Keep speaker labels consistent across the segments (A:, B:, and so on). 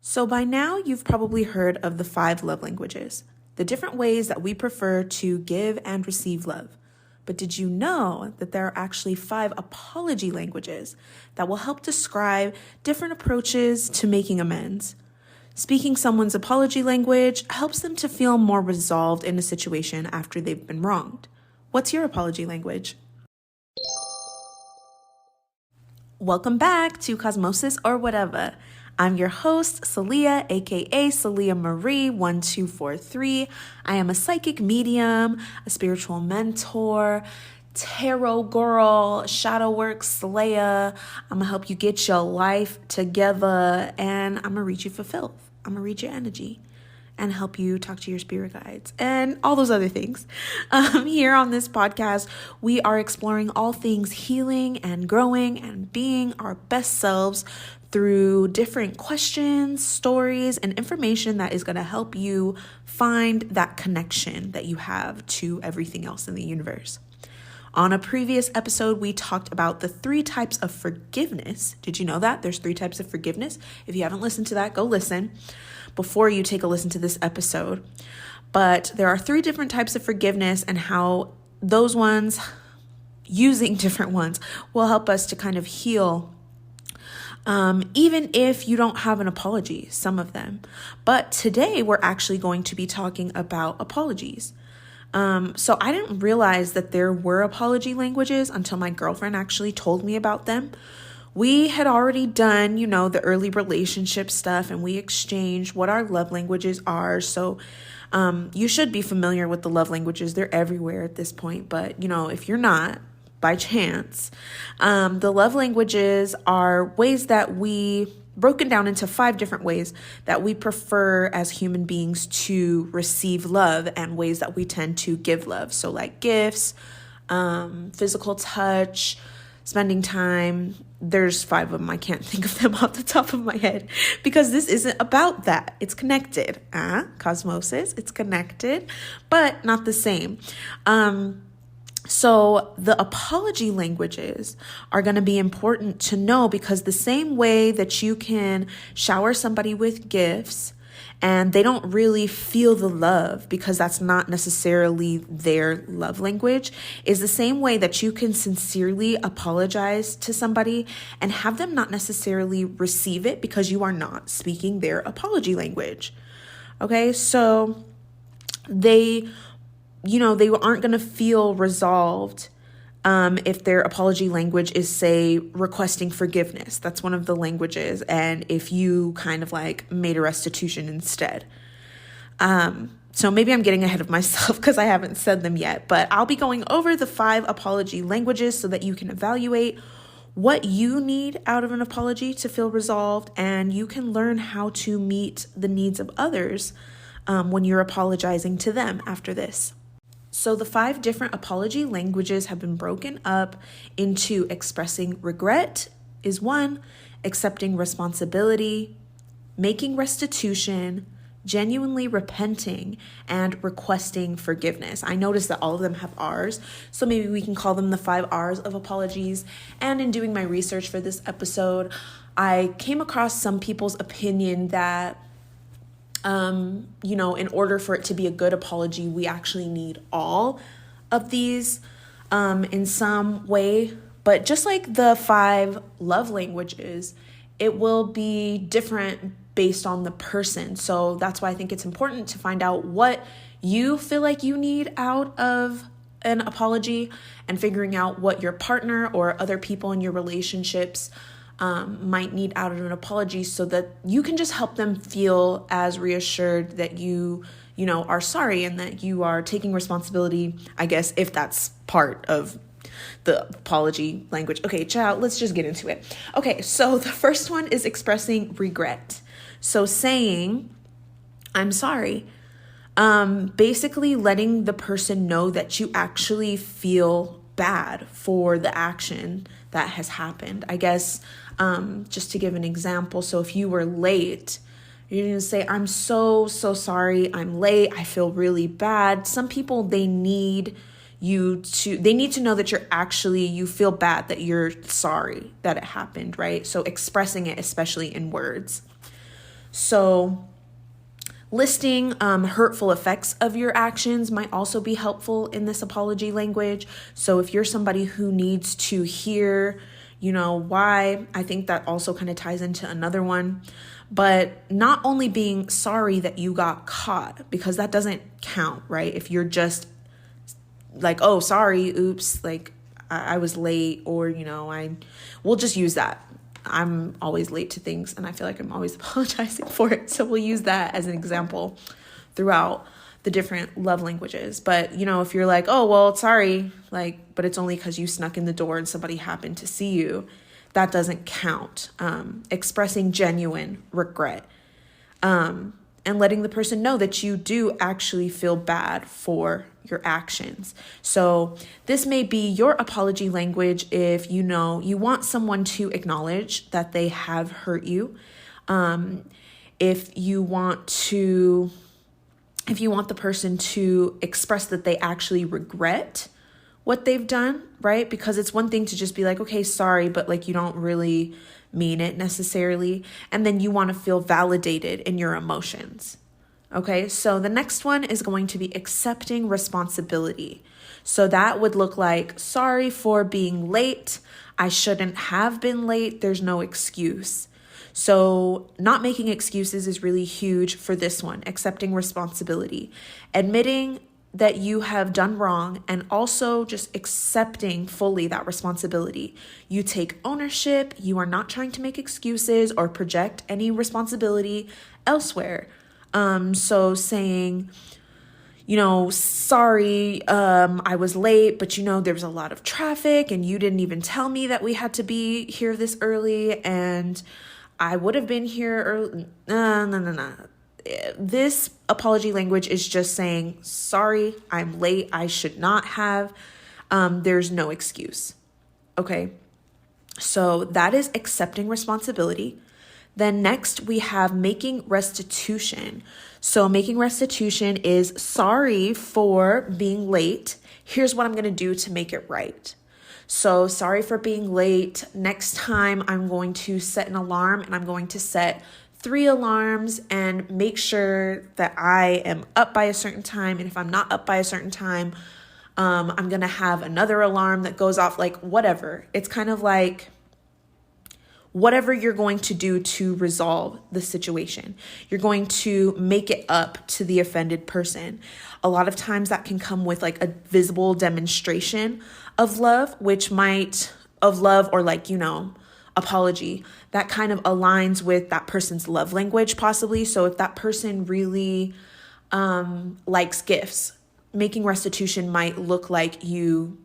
A: So by now, you've probably heard of the 5 love languages, the different ways that we prefer to give and receive love. But did you know that there are actually 5 apology languages that will help describe different approaches to making amends? Speaking someone's apology language helps them to feel more resolved in a situation after they've been wronged. What's your apology language? Welcome back to Cosmosis or Whatever. I'm your host, Celia, aka Celia Marie 1243. I am a psychic medium, a spiritual mentor, tarot girl, shadow work slayer. I'm gonna help you get your life together, and I'm gonna read you for filth. I'm gonna read your energy and help you talk to your spirit guides and all those other things. Here on this podcast, we are exploring all things healing and growing and being our best selves through different questions, stories, and information that is going to help you find that connection that you have to everything else in the universe. On a previous episode, we talked about the 3 types of forgiveness. Did you know that? There's 3 types of forgiveness. If you haven't listened to that, go listen before you take a listen to this episode. But there are 3 different types of forgiveness, and how those ones, using different ones, will help us to kind of heal, even if you don't have an apology, some of them. But today we're actually going to be talking about apologies. So I didn't realize that there were apology languages until my girlfriend actually told me about them. We had already done, the early relationship stuff, and we exchanged what our love languages are. So you should be familiar with the love languages. They're everywhere at this point. But, if you're not, by chance, the love languages are ways that we, broken down into 5 different ways that we prefer as human beings to receive love, and ways that we tend to give love. So like gifts, physical touch, spending time. There's 5 of them. I can't think of them off the top of my head because this isn't about that. It's connected. Cosmosis, it's connected, but not the same. So the apology languages are going to be important to know, because the same way that you can shower somebody with gifts and they don't really feel the love because that's not necessarily their love language, is the same way that you can sincerely apologize to somebody and have them not necessarily receive it because you are not speaking their apology language. Okay, so they aren't going to feel resolved if their apology language is, say, requesting forgiveness. That's one of the languages. And if you kind of like made a restitution instead. So maybe I'm getting ahead of myself because I haven't said them yet, but I'll be going over the 5 apology languages so that you can evaluate what you need out of an apology to feel resolved, and you can learn how to meet the needs of others when you're apologizing to them after this. So the 5 different apology languages have been broken up into expressing regret is 1, accepting responsibility, making restitution, genuinely repenting, and requesting forgiveness. I noticed that all of them have R's, so maybe we can call them the 5 R's of apologies. And in doing my research for this episode, I came across some people's opinion that in order for it to be a good apology, we actually need all of these in some way. But just like the 5 love languages, it will be different based on the person. So that's why I think it's important to find out what you feel like you need out of an apology, and figuring out what your partner or other people in your relationships might need out of an apology, so that you can just help them feel as reassured that you are sorry and that you are taking responsibility, I guess, if that's part of the apology language. Okay, child, let's just get into it. Okay, so the first one is expressing regret. So saying, I'm sorry. Basically letting the person know that you actually feel bad for the action that has happened. I guess, just to give an example, so if you were late, you're going to say, I'm so sorry, I'm late, I feel really bad. Some people, they need to know that you feel bad, that you're sorry that it happened, right? So expressing it, especially in words. So listing hurtful effects of your actions might also be helpful in this apology language. So if you're somebody who needs to hear, why, I think that also kind of ties into another one. But not only being sorry that you got caught, because that doesn't count, right? If you're just like, oh, sorry, oops, like I was late, or, we'll just use that. I'm always late to things and I feel like I'm always apologizing for it. So we'll use that as an example throughout the different love languages. But, if you're like, oh, well, sorry, but it's only because you snuck in the door and somebody happened to see you, that doesn't count. Expressing genuine regret, and letting the person know that you do actually feel bad for your actions. So this may be your apology language if you want someone to acknowledge that they have hurt you. If you want the person to express that they actually regret what they've done, right? Because it's one thing to just be like, okay, sorry, but you don't really mean it necessarily. And then you want to feel validated in your emotions. Okay, so the next one is going to be accepting responsibility. So that would look like, sorry for being late. I shouldn't have been late. There's no excuse. So not making excuses is really huge for this one. Accepting responsibility, admitting that you have done wrong, and also just accepting fully that responsibility. You take ownership. You are not trying to make excuses or project any responsibility elsewhere. So saying, sorry, I was late, but there was a lot of traffic and you didn't even tell me that we had to be here this early, and I would have been here early. No. This apology language is just saying, sorry, I'm late. I should not have. There's no excuse. Okay. So that is accepting responsibility. Then next we have making restitution. So making restitution is, sorry for being late. Here's what I'm going to do to make it right. So sorry for being late. Next time I'm going to set an alarm, and I'm going to set 3 alarms and make sure that I am up by a certain time. And if I'm not up by a certain time, I'm going to have another alarm that goes off, whatever. It's kind of like whatever you're going to do to resolve the situation. You're going to make it up to the offended person. A lot of times that can come with a visible demonstration of love, or apology that kind of aligns with that person's love language possibly. So if that person really likes gifts, making restitution might look like you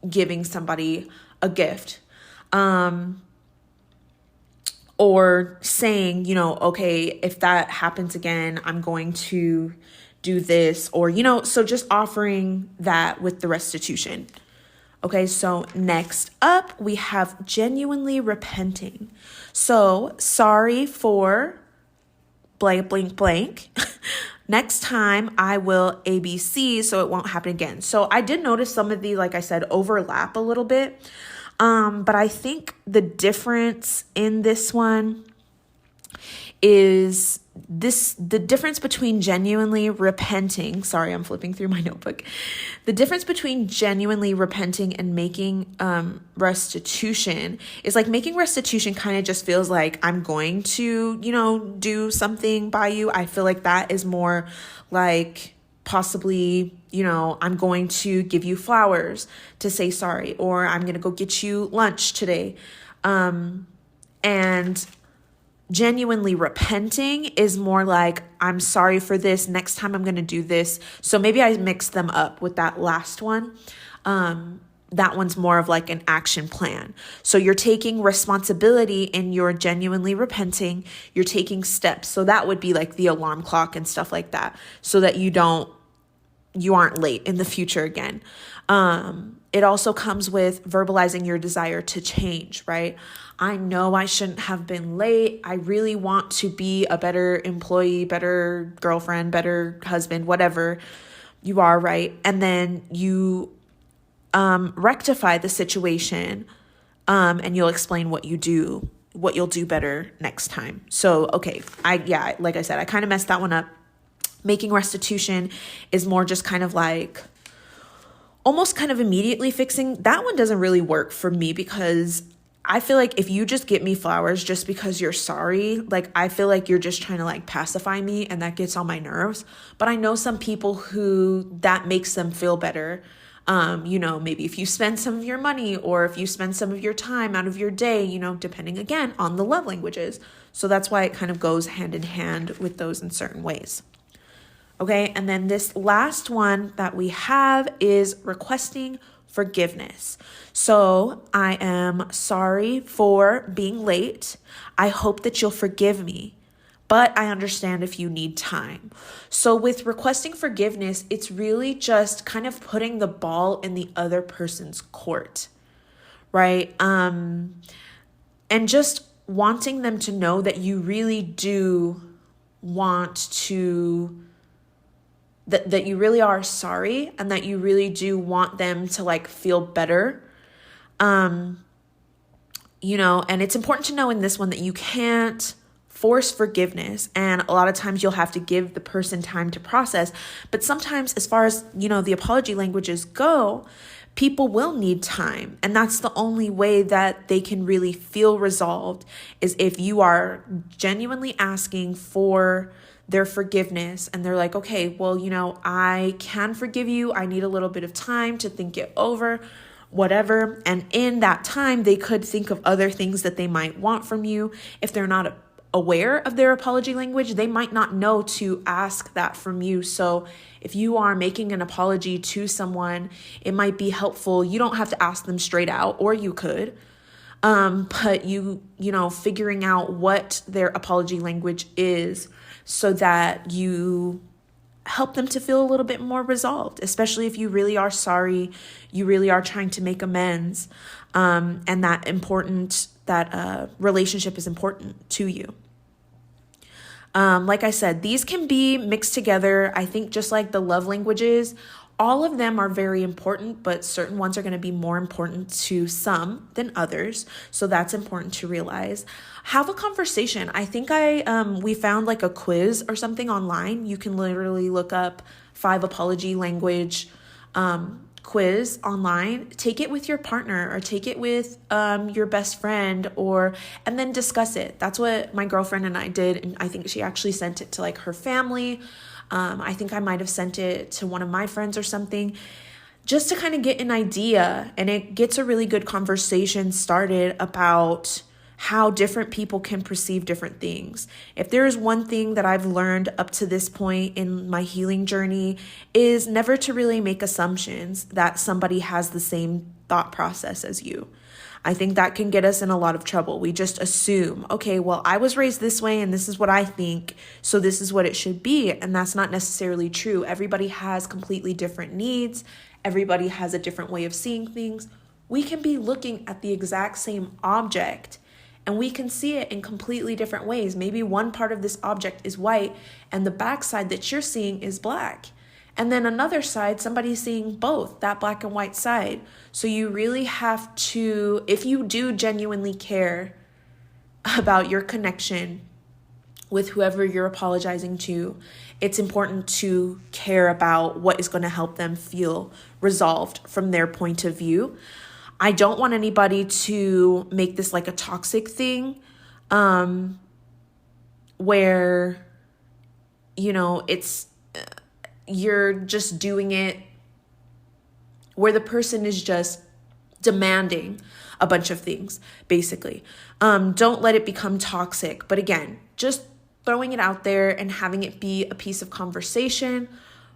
A: giving somebody a gift. Or saying, okay, if that happens again, I'm going to do this, or, so just offering that with the restitution. Okay, so next up, we have genuinely repenting. So sorry for blank, blank, blank. Next time I will ABC so it won't happen again. So I did notice some of the, like I said, overlap a little bit. But I think the difference in this one is the difference between genuinely repenting. Sorry, I'm flipping through my notebook. The difference between genuinely repenting and making restitution is making restitution kind of just feels like I'm going to, do something by you. I feel like that is more possibly, I'm going to give you flowers to say sorry, or I'm going to go get you lunch today. And genuinely repenting is more like, I'm sorry for this. Next time I'm going to do this. So maybe I mixed them up with that last one. That one's more of an action plan. So you're taking responsibility and you're genuinely repenting. You're taking steps. So that would be the alarm clock and stuff like that, so that you aren't late in the future again. It also comes with verbalizing your desire to change, right? I know I shouldn't have been late. I really want to be a better employee, better girlfriend, better husband, whatever you are, right? And then you rectify the situation, and you'll explain what you do what you'll do better next time. So, okay, like I said, I kind of messed that one up. Making restitution is more just kind of like almost kind of immediately fixing. That one doesn't really work for me because I feel like if you just get me flowers just because you're sorry, like I feel like you're just trying to like pacify me, and that gets on my nerves. But I know some people who that makes them feel better. Maybe if you spend some of your money or if you spend some of your time out of your day, depending again on the love languages. So that's why it kind of goes hand in hand with those in certain ways. Okay, and then this last one that we have is requesting forgiveness. So I am sorry for being late. I hope that you'll forgive me, but I understand if you need time. So with requesting forgiveness, it's really just kind of putting the ball in the other person's court, right? And just wanting them to know that you really do want to, that you really are sorry, and that you really do want them to like feel better. And it's important to know in this one that you can't force forgiveness. And a lot of times you'll have to give the person time to process. But sometimes as far as, the apology languages go, people will need time. And that's the only way that they can really feel resolved is if you are genuinely asking for their forgiveness and they're like, okay, well, I can forgive you. I need a little bit of time to think it over, whatever. And in that time, they could think of other things that they might want from you. If they're not aware of their apology language, they might not know to ask that from you. So if you are making an apology to someone, it might be helpful. You don't have to ask them straight out, or you could. But figuring out what their apology language is so that you help them to feel a little bit more resolved, especially if you really are sorry, you really are trying to make amends, and that relationship is important to you. Like I said, these can be mixed together. I think just like the love languages, all of them are very important, but certain ones are going to be more important to some than others. So that's important to realize. Have a conversation. I think we found like a quiz or something online. You can literally look up 5 apology language quiz online. Take it with your partner or take it with your best friend and then discuss it. That's what my girlfriend and I did. And I think she actually sent it to like her family. I think I might have sent it to one of my friends or something, just to kind of get an idea. And it gets a really good conversation started about how different people can perceive different things. If there is one thing that I've learned up to this point in my healing journey is never to really make assumptions that somebody has the same thought process as you. I think that can get us in a lot of trouble. We just assume, okay, well, I was raised this way and this is what I think, so this is what it should be. And that's not necessarily true. Everybody has completely different needs. Everybody has a different way of seeing things. We can be looking at the exact same object and we can see it in completely different ways. Maybe one part of this object is white and the backside that you're seeing is black. And then another side, somebody's seeing both, that black and white side. So you really have to, if you do genuinely care about your connection with whoever you're apologizing to, it's important to care about what is going to help them feel resolved from their point of view. I don't want anybody to make this like a toxic thing, where, you're just doing it where the person is just demanding a bunch of things, basically. Don't let it become toxic. But again, just throwing it out there and having it be a piece of conversation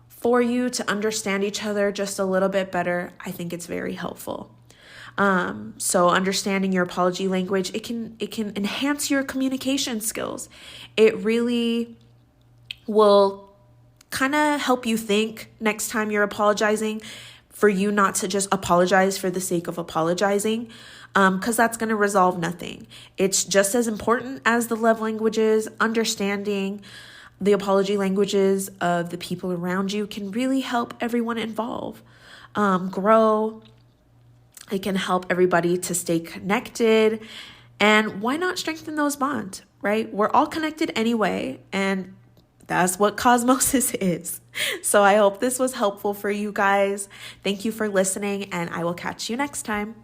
A: for you to understand each other just a little bit better, I think it's very helpful. So understanding your apology language, it can enhance your communication skills. It really will kind of help you think next time you're apologizing, for you not to just apologize for the sake of apologizing, because that's going to resolve nothing. It's just as important as the love languages. Understanding the apology languages of the people around you can really help everyone involved grow. It can help everybody to stay connected And why not strengthen those bonds, right? We're all connected anyway, and that's what cosmosis is. So I hope this was helpful for you guys. Thank you for listening, and I will catch you next time.